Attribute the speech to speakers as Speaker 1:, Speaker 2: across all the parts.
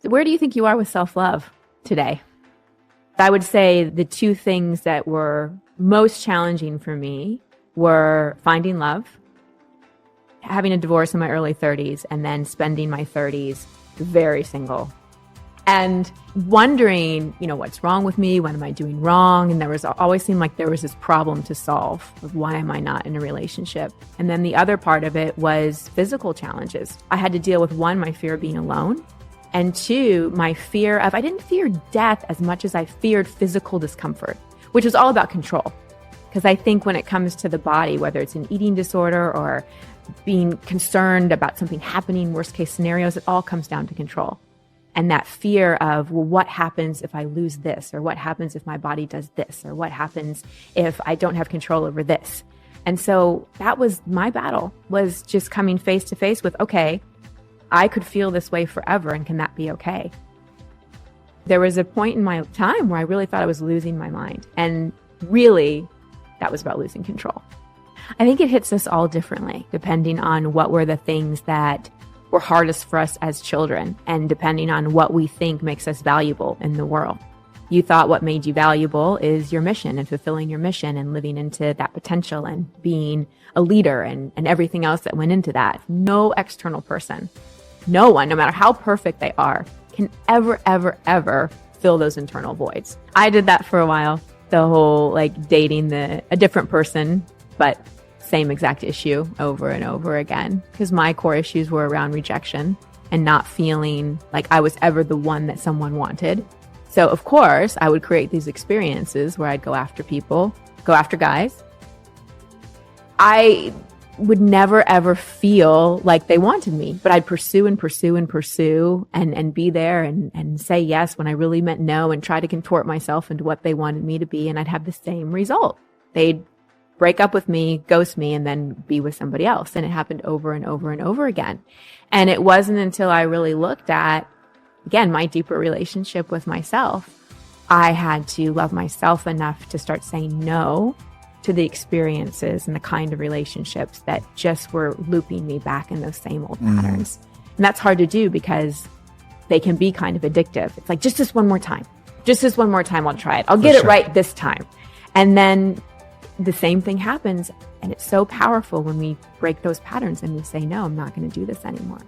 Speaker 1: Where do you think you are with self-love today? I would say the two things that were most challenging for me were finding love, having a divorce in my early 30s, and then spending my 30s very single. And wondering, what's wrong with me? What am I doing wrong? And there was always seemed like there was this problem to solve of why am I not in a relationship? And then the other part of it was physical challenges. I had to deal with, one, my fear of being alone. And two, my fear of, I didn't fear death as much as I feared physical discomfort, which was all about control. Because I think when it comes to the body, whether it's an eating disorder or being concerned about something happening, worst case scenarios, it all comes down to control. And that fear of, well, what happens if I lose this? Or what happens if my body does this? Or what happens if I don't have control over this? And so that was my battle, was just coming face to face with, okay, I could feel this way forever, and can that be okay? There was a point in my time where I really thought I was losing my mind. And really, that was about losing control. I think it hits us all differently, depending on what were the things that were hardest for us as children, and depending on what we think makes us valuable in the world. You thought what made you valuable is your mission and fulfilling your mission and living into that potential and being a leader and everything else that went into that. No external person, no one, no matter how perfect they are, can ever, ever, ever fill those internal voids. I did that for a while, the whole dating a different person, but same exact issue over and over again, because my core issues were around rejection and not feeling like I was ever the one that someone wanted. So of course I would create these experiences where I'd go after people, go after guys. I would never ever feel like they wanted me, but I'd pursue and pursue and pursue and be there and say yes when I really meant no, and try to contort myself into what they wanted me to be. And I'd have the same result. They'd break up with me, ghost me, and then be with somebody else. And it happened over and over and over again. And it wasn't until I really looked at, again, my deeper relationship with myself, I had to love myself enough to start saying no to the experiences and the kind of relationships that just were looping me back in those same old patterns. And that's hard to do because they can be kind of addictive. It's like, just this one more time. Just this one more time, I'll try it. I'll get it right this time. And then the same thing happens. And it's so powerful when we break those patterns and we say, no, I'm not going to do this anymore.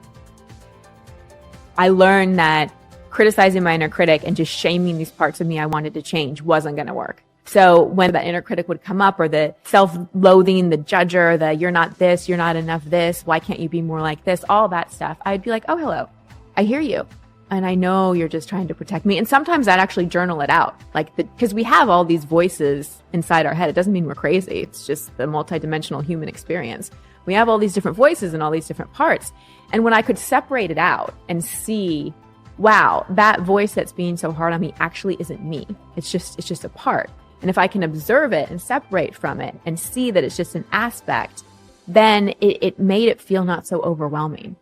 Speaker 1: I learned that criticizing my inner critic and just shaming these parts of me I wanted to change wasn't going to work. So when that inner critic would come up, or the self-loathing, the judger, the you're not this, you're not enough this, why can't you be more like this, all that stuff, I'd be like, oh, hello, I hear you. And I know you're just trying to protect me. And sometimes I'd actually journal it out, because we have all these voices inside our head. It doesn't mean we're crazy. It's just the multidimensional human experience. We have all these different voices and all these different parts. And when I could separate it out and see, wow, that voice that's being so hard on me actually isn't me. It's just a part. And if I can observe it and separate from it and see that it's just an aspect, then it made it feel not so overwhelming.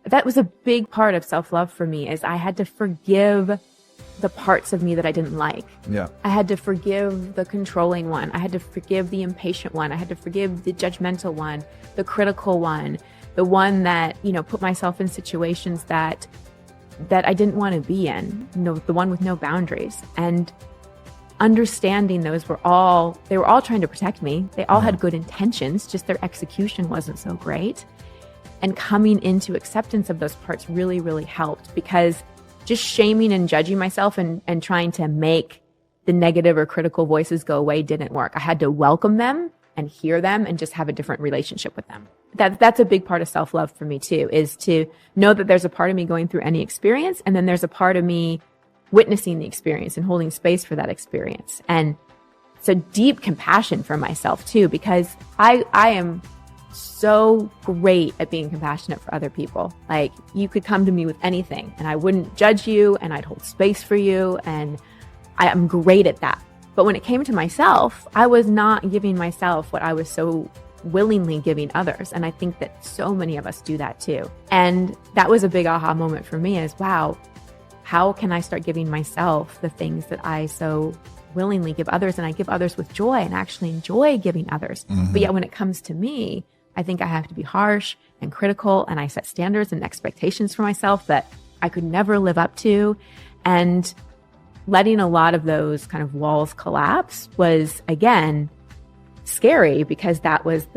Speaker 1: That was a big part of self-love for me, is I had to forgive the parts of me that I didn't like.
Speaker 2: Yeah.
Speaker 1: I had to forgive the controlling one. I had to forgive the impatient one. I had to forgive the judgmental one, the critical one, the one that, put myself in situations that I didn't want to be in, the one with no boundaries. And understanding they were all trying to protect me. They all had good intentions, just their execution wasn't so great. And coming into acceptance of those parts really, really helped, because just shaming and judging myself and trying to make the negative or critical voices go away didn't work. I had to welcome them and hear them and just have a different relationship with them. That's a big part of self-love for me too, is to know that there's a part of me going through any experience, and then there's a part of me witnessing the experience and holding space for that experience. And so deep compassion for myself too, because I am so great at being compassionate for other people. Like, you could come to me with anything and I wouldn't judge you, and I'd hold space for you, and I am great at that. But when it came to myself, I was not giving myself what I was so willingly giving others. And I think that so many of us do that too. And that was a big aha moment for me, is, wow, how can I start giving myself the things that I so willingly give others? And I give others with joy and actually enjoy giving others. But yet when it comes to me, I think I have to be harsh and critical, and I set standards and expectations for myself that I could never live up to. And letting a lot of those kind of walls collapse was, again, scary because that was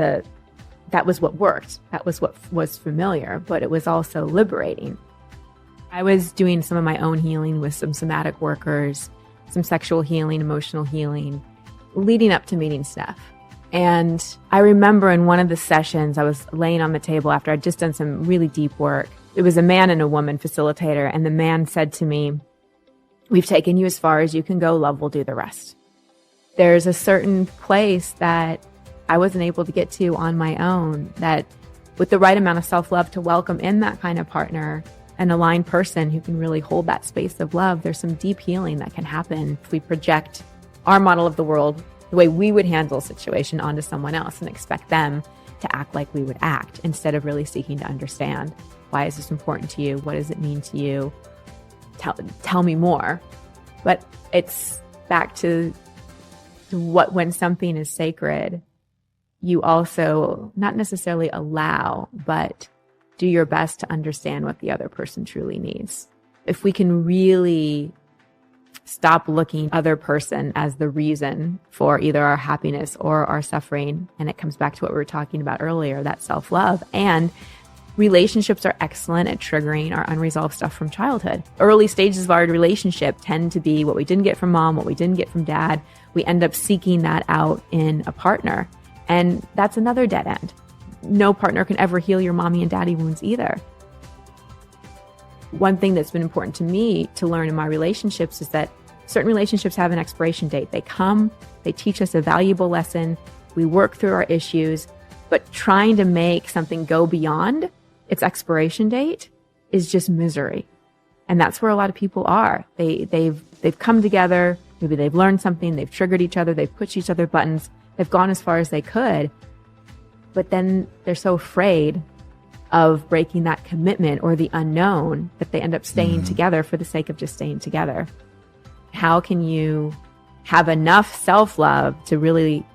Speaker 1: what worked. That was what was familiar, but it was also liberating. I was doing some of my own healing with some somatic workers, some sexual healing, emotional healing, leading up to meeting Steph. And I remember in one of the sessions, I was laying on the table after I'd just done some really deep work. It was a man and a woman facilitator. And the man said to me, "We've taken you as far as you can go. Love will do the rest." There's a certain place that I wasn't able to get to on my own, that with the right amount of self-love to welcome in that kind of partner, an aligned person who can really hold that space of love, there's some deep healing that can happen if we project our model of the world, the way we would handle a situation, onto someone else and expect them to act like we would act, instead of really seeking to understand, why is this important to you? What does it mean to you? Tell me more. But it's back to what, when something is sacred, you also not necessarily allow, but do your best to understand what the other person truly needs. If we can really stop looking other person as the reason for either our happiness or our suffering, and it comes back to what we were talking about earlier, that self-love. And relationships are excellent at triggering our unresolved stuff from childhood. Early stages of our relationship tend to be what we didn't get from mom, what we didn't get from dad. We end up seeking that out in a partner. And that's another dead end. No partner can ever heal your mommy and daddy wounds either. One thing that's been important to me to learn in my relationships is that certain relationships have an expiration date. They come, they teach us a valuable lesson, we work through our issues, but trying to make something go beyond its expiration date is just misery. And that's where a lot of people are. They've come together, maybe they've learned something, they've triggered each other, they've pushed each other buttons, they've gone as far as they could, but then they're so afraid of breaking that commitment or the unknown that they end up staying together for the sake of just staying together. How can you have enough self-love to really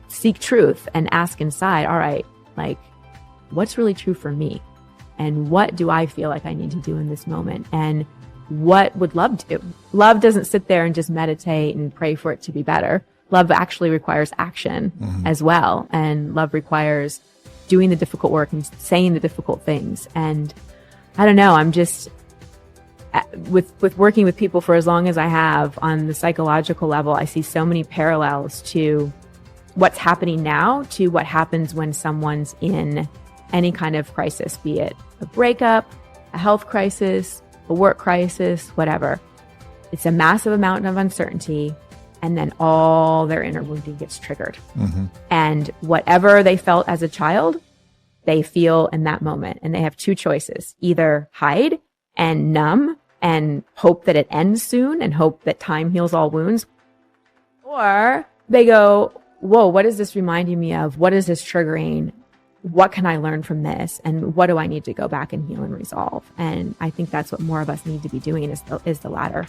Speaker 1: seek truth and ask inside, all right, like, what's really true for me? And what do I feel like I need to do in this moment? And what would love do? Love doesn't sit there and just meditate and pray for it to be better. Love actually requires action as well. And love requires doing the difficult work and saying the difficult things. And I don't know, I'm just, with working with people for as long as I have on the psychological level, I see so many parallels to what's happening now to what happens when someone's in any kind of crisis, be it a breakup, a health crisis, a work crisis, whatever. It's a massive amount of uncertainty. And then all their inner wounding gets triggered. And whatever they felt as a child, they feel in that moment. And they have two choices: either hide and numb and hope that it ends soon and hope that time heals all wounds, or they go, whoa, what is this reminding me of? What is this triggering? What can I learn from this? And what do I need to go back and heal and resolve? And I think that's what more of us need to be doing is the latter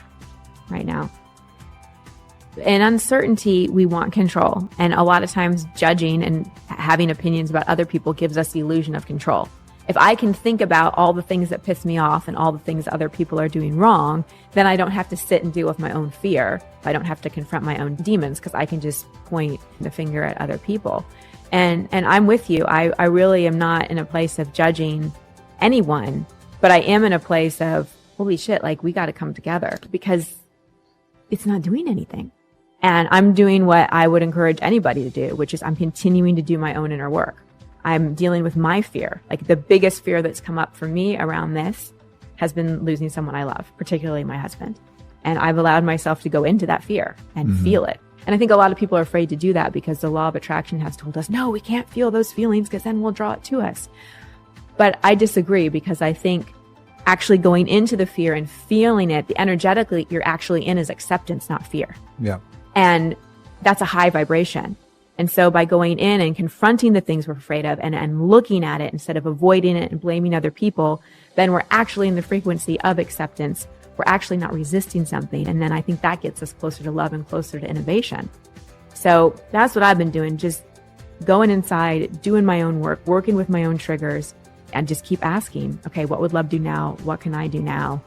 Speaker 1: right now. In uncertainty, we want control. And a lot of times judging and having opinions about other people gives us the illusion of control. If I can think about all the things that piss me off and all the things other people are doing wrong, then I don't have to sit and deal with my own fear. I don't have to confront my own demons because I can just point the finger at other people. And I'm with you. I really am not in a place of judging anyone, but I am in a place of, holy shit, like, we got to come together because it's not doing anything. And I'm doing what I would encourage anybody to do, which is I'm continuing to do my own inner work. I'm dealing with my fear. Like, the biggest fear that's come up for me around this has been losing someone I love, particularly my husband. And I've allowed myself to go into that fear and feel it. And I think a lot of people are afraid to do that because the law of attraction has told us, no, we can't feel those feelings because then we'll draw it to us. But I disagree, because I think actually going into the fear and feeling it, the energetically you're actually in is acceptance, not fear.
Speaker 2: Yeah.
Speaker 1: And that's a high vibration. And so by going in and confronting the things we're afraid of and looking at it instead of avoiding it and blaming other people, then we're actually in the frequency of acceptance. We're actually not resisting something. And then I think that gets us closer to love and closer to innovation. So that's what I've been doing, just going inside, doing my own work, working with my own triggers, and just keep asking, okay, what would love do now? What can I do now?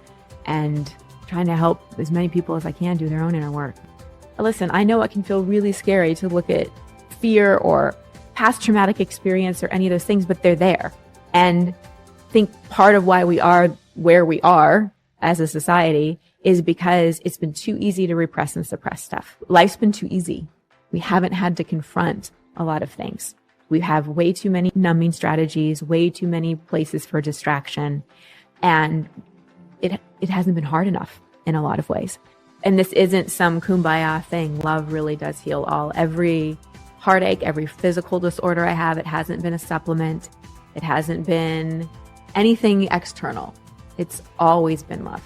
Speaker 1: And trying to help as many people as I can do their own inner work. Listen, I know it can feel really scary to look at fear or past traumatic experience or any of those things, but they're there. And I think part of why we are where we are as a society is because it's been too easy to repress and suppress stuff. Life's been too easy. We haven't had to confront a lot of things. We have way too many numbing strategies, way too many places for distraction. And it hasn't been hard enough in a lot of ways. And this isn't some kumbaya thing. Love really does heal all. Every heartache, every physical disorder I have, it hasn't been a supplement. It hasn't been anything external. It's always been love.